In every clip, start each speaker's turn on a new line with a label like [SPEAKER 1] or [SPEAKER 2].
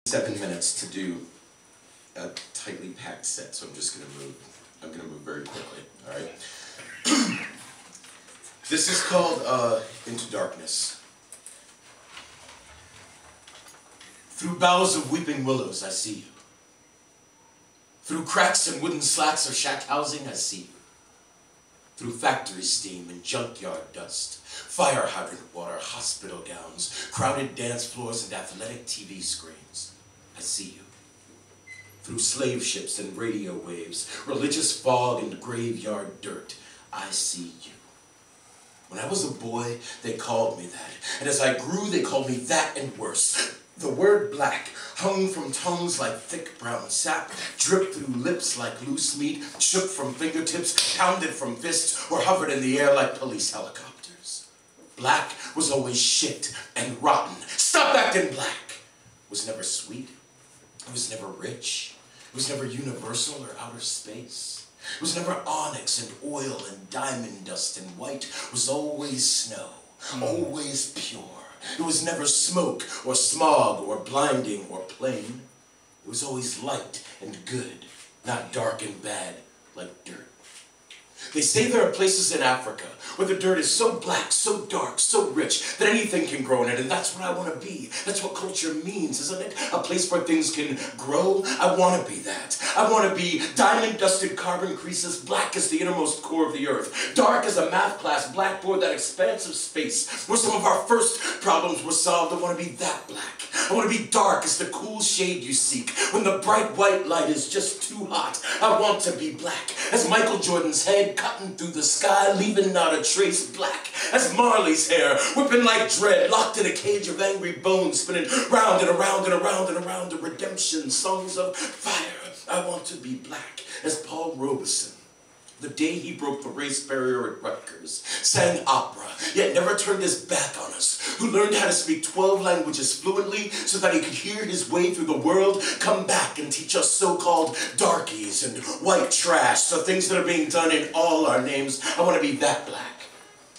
[SPEAKER 1] 7 minutes to do a tightly packed set, so I'm just going to move. I'm going to move very quickly, all right? This is called Into Darkness. Through boughs of weeping willows, I see you. Through cracks and wooden slats of shack housing, I see you. Through factory steam and junkyard dust, fire hydrant water, hospital gowns, crowded dance floors and athletic TV screens, I see you. Through slave ships and radio waves, religious fog and graveyard dirt, I see you. When I was a boy, they called me that, and as I grew, they called me that and worse. The word black hung from tongues like thick brown sap, dripped through lips like loose meat, shook from fingertips, pounded from fists, or hovered in the air like police helicopters. Black was always shit and rotten. Stop acting black! It was never sweet. It was never rich. It was never universal or outer space. It was never onyx and oil and diamond dust, and white was always snow, always pure. It was never smoke or smog or blinding or plain. It was always light and good, not dark and bad like dirt. They say there are places in Africa where the dirt is so black, so dark, so rich that anything can grow in it, and that's what I want to be. That's what culture means, isn't it? A place where things can grow. I want to be that. I want to be diamond-dusted carbon creases, black as the innermost core of the earth, dark as a math class blackboard, that expansive space where some of our first problems were solved. I want to be that black. I want to be dark as the cool shade you seek when the bright white light is just too hot. I want to be black as Michael Jordan's head cutting through the sky, leaving not a trace, black as Marley's hair, whipping like dread, locked in a cage of angry bones, spinning round and around and around and around, the redemption songs of fire. I want to be black as Paul Robeson, the day he broke the race barrier at Rutgers, sang opera, yet never turned his back on us, who learned how to speak 12 languages fluently so that he could hear his way through the world, come back and teach us so-called darkies and white trash, so things that are being done in all our names. I want to be that black.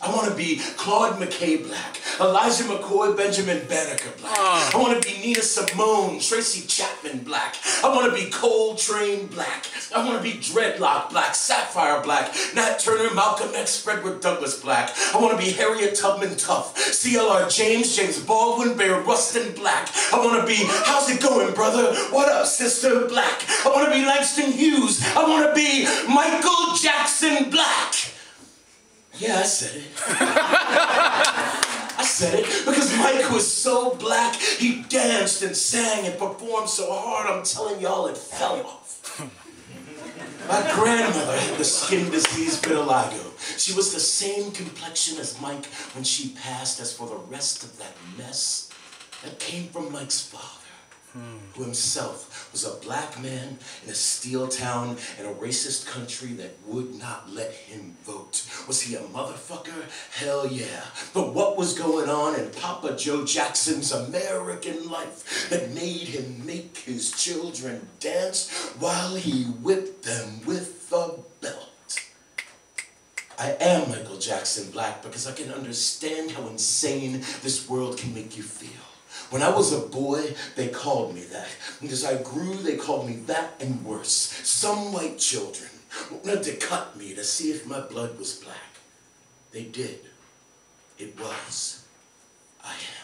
[SPEAKER 1] I want to be Claude McKay black, Elijah McCoy, Benjamin Banneker black. I want to be Nina Simone, Tracy Chapman black. I want to be Coltrane black. I want to be Dreadlock black, Sapphire black, Nat Turner, Malcolm X, Frederick Douglass black. I want to be Harriet Tubman Tough, C.L.R. James, James Baldwin, Bear Rustin black. I want to be, how's it going, brother? What up, sister? Black. I want to be Langston Hughes. I want to be Michael Jackson black. Yeah, I said it. I said it because Mike was so black, he danced and sang and performed so hard, I'm telling y'all it fell off. My grandmother had the skin disease vitiligo. She was the same complexion as Mike when she passed. As for the rest of that mess, that came from Mike's father, who himself was a black man in a steel town in a racist country that would not let him vote. Was he a motherfucker? Hell yeah. But what was going on in Papa Joe Jackson's American life that made him make his children dance while he whipped them with a belt? I am Michael Jackson black because I can understand how insane this world can make you feel. When I was a boy, they called me that. And as I grew, they called me that and worse. Some white children wanted to cut me to see if my blood was black. They did. It was. I am.